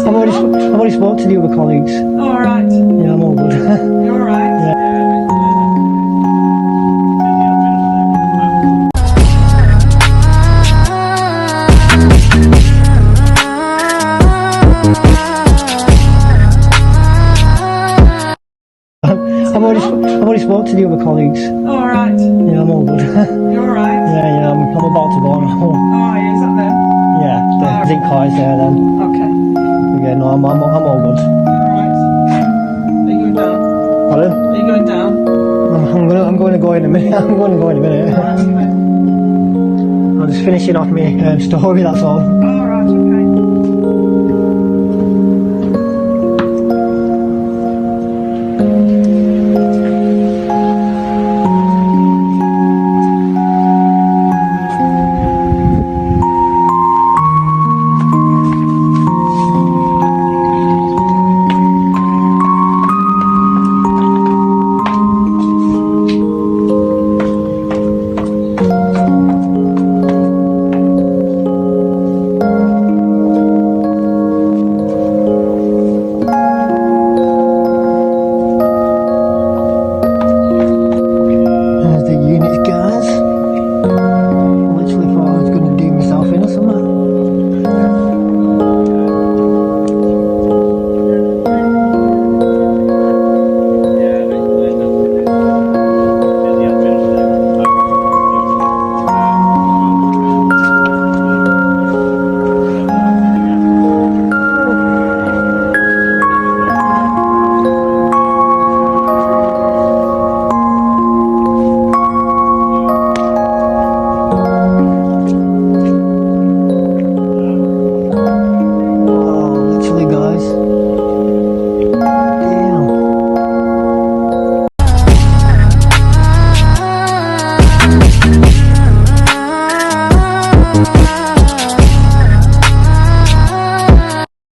I've already spoke to the other colleagues. Oh, all right. Yeah, I'm all good. You're all right. I've already spoke to the other colleagues. Oh, all right. Yeah, I'm all good. You're all right. Yeah, I'm about to go now. Oh, is that them? Yeah, the zinc car's there then. Okay. Yeah, no, I'm all good. All right. Are you going down? Pardon? Are you going down? I'm going to go in a minute. I'm going to go in a minute. All right. Okay. I'm just finishing off my story, that's all. All right. Okay.